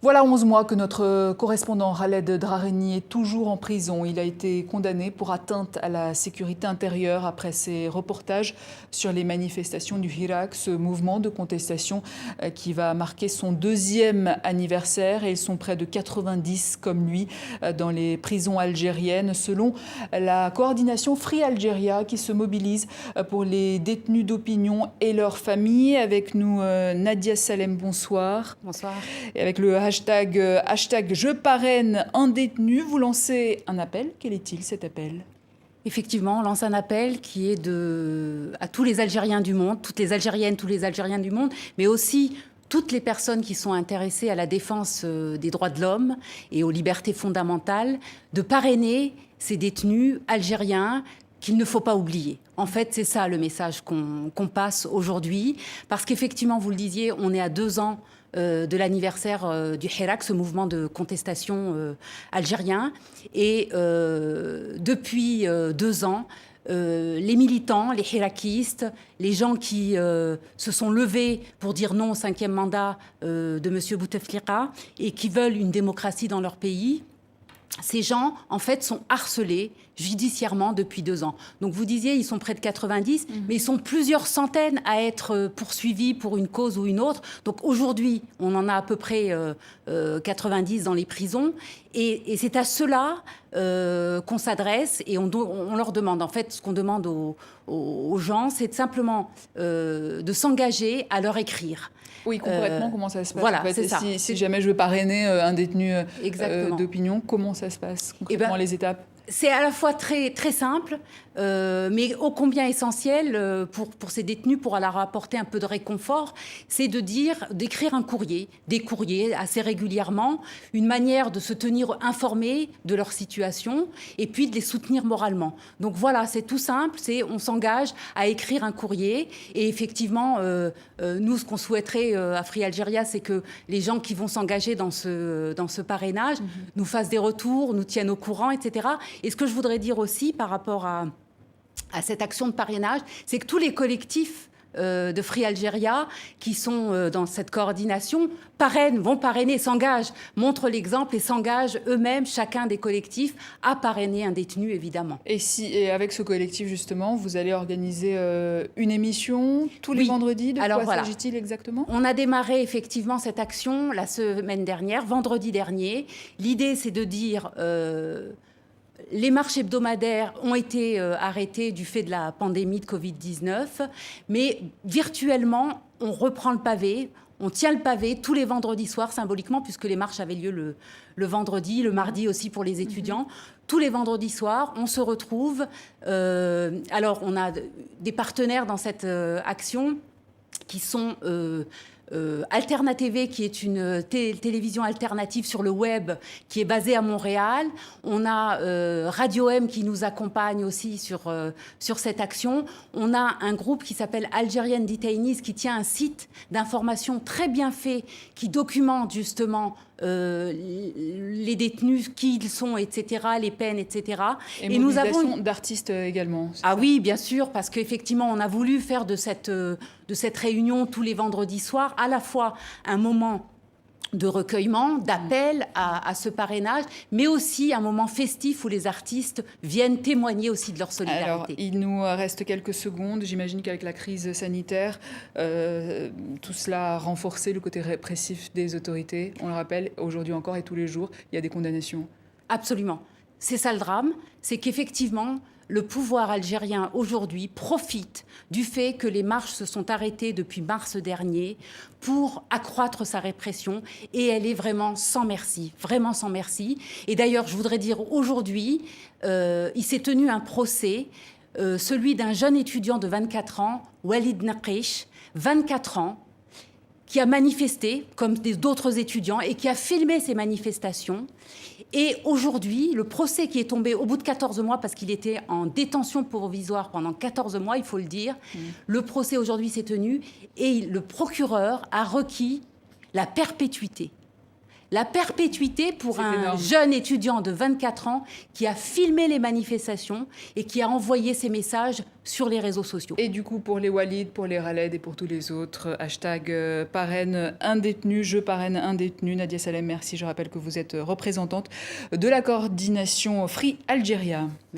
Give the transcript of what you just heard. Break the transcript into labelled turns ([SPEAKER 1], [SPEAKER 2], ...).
[SPEAKER 1] Voilà 11 mois que notre correspondant Khaled Drareni est toujours en prison. Il a été condamné pour atteinte à la sécurité intérieure après ses reportages sur les manifestations du Hirak, ce mouvement de contestation qui va marquer son 2e anniversaire. Et ils sont près de 90 comme lui dans les prisons algériennes, selon la coordination Free Algeria qui se mobilise pour les détenus d'opinion et leurs familles. Avec nous, Nadia Salem, bonsoir.
[SPEAKER 2] Bonsoir.
[SPEAKER 1] Et avec le hashtag Je parraine un détenu, vous lancez un appel. Quel est-il cet appel ?
[SPEAKER 2] Effectivement, on lance un appel qui est à tous les Algériens du monde, toutes les Algériennes, tous les Algériens du monde, mais aussi toutes les personnes qui sont intéressées à la défense des droits de l'homme et aux libertés fondamentales, de parrainer ces détenus algériens qu'il ne faut pas oublier. En fait, c'est ça le message qu'on passe aujourd'hui, parce qu'effectivement, vous le disiez, on est à 2 ans de l'anniversaire du Hirak, ce mouvement de contestation algérien. Et depuis 2 ans, les militants, les hirakistes, les gens qui se sont levés pour dire non au 5e mandat de M. Bouteflika et qui veulent une démocratie dans leur pays, ces gens, en fait, sont harcelés judiciairement depuis 2 ans. Donc, vous disiez, ils sont près de 90, mais ils sont plusieurs centaines à être poursuivis pour une cause ou une autre. Donc, aujourd'hui, on en a à peu près 90 dans les prisons. Et c'est à ceux-là qu'on s'adresse et on leur demande. En fait, ce qu'on demande aux gens, c'est simplement de s'engager à leur écrire.
[SPEAKER 1] Oui, concrètement, comment ça se passe
[SPEAKER 2] Voilà,
[SPEAKER 1] en fait,
[SPEAKER 2] c'est ça.
[SPEAKER 1] Si jamais je veux parrainer un détenu d'opinion, comment ça se passe concrètement, les étapes ?
[SPEAKER 2] C'est à la fois très, très simple, mais ô combien essentiel pour ces détenus, pour leur apporter un peu de réconfort, c'est d'écrire un courrier, des courriers assez régulièrement, une manière de se tenir informés de leur situation et puis de les soutenir moralement. Donc voilà, c'est tout simple, on s'engage à écrire un courrier et effectivement, nous, ce qu'on souhaiterait à Free Algeria, c'est que les gens qui vont s'engager dans ce parrainage nous fassent des retours, nous tiennent au courant, etc. Et ce que je voudrais dire aussi par rapport à cette action de parrainage, c'est que tous les collectifs de Free Algeria qui sont dans cette coordination vont parrainer, s'engagent, montrent l'exemple et s'engagent eux-mêmes, chacun des collectifs, à parrainer un détenu, évidemment.
[SPEAKER 1] Et avec ce collectif, justement, vous allez organiser une émission tous les vendredis. De quoi s'agit-il exactement ?
[SPEAKER 2] On a démarré effectivement cette action la semaine dernière, vendredi dernier. L'idée, c'est de dire... les marches hebdomadaires ont été arrêtées du fait de la pandémie de Covid-19, mais virtuellement, on reprend le pavé, on tient le pavé tous les vendredis soirs, symboliquement, puisque les marches avaient lieu le vendredi, le mardi aussi pour les étudiants. Tous les vendredis soirs, on se retrouve. Alors, on a des partenaires dans cette action qui sont... Alterna TV, qui est une télévision alternative sur le web, qui est basée à Montréal. On a Radio M qui nous accompagne aussi sur cette action. On a un groupe qui s'appelle Algerian Detainees, qui tient un site d'information très bien fait, qui documente justement les détenus, qui ils sont, etc., les peines, etc.
[SPEAKER 1] Et nous avons d'artistes également.
[SPEAKER 2] Ah oui, bien sûr, parce qu'effectivement, on a voulu faire de cette réunion tous les vendredis soirs à la fois un moment de recueillement, d'appel à ce parrainage, mais aussi un moment festif où les artistes viennent témoigner aussi de leur solidarité.
[SPEAKER 1] Alors, il nous reste quelques secondes. J'imagine qu'avec la crise sanitaire, tout cela a renforcé le côté répressif des autorités. On le rappelle, aujourd'hui encore et tous les jours, il y a des condamnations.
[SPEAKER 2] Absolument. C'est ça le drame, c'est qu'effectivement, le pouvoir algérien aujourd'hui profite du fait que les marches se sont arrêtées depuis mars dernier pour accroître sa répression et elle est vraiment sans merci, vraiment sans merci. Et d'ailleurs, je voudrais dire aujourd'hui, il s'est tenu un procès, celui d'un jeune étudiant de 24 ans, Walid Naqish, 24 ans, qui a manifesté, comme d'autres étudiants, et qui a filmé ces manifestations. Et aujourd'hui, le procès qui est tombé au bout de 14 mois, parce qu'il était en détention provisoire pendant 14 mois, il faut le dire, le procès aujourd'hui s'est tenu, et le procureur a requis la perpétuité. la perpétuité pour
[SPEAKER 1] C'est
[SPEAKER 2] un
[SPEAKER 1] énorme.
[SPEAKER 2] jeune étudiant de 24 ans qui a filmé les manifestations et qui a envoyé ces messages sur les réseaux sociaux.
[SPEAKER 1] Et du coup, pour les Walid, pour les Khaled et pour tous les autres, hashtag parraine un détenu, je parraine un détenu. Nadia Salem, merci. Je rappelle que vous êtes représentante de la coordination Free Algeria.
[SPEAKER 2] Merci.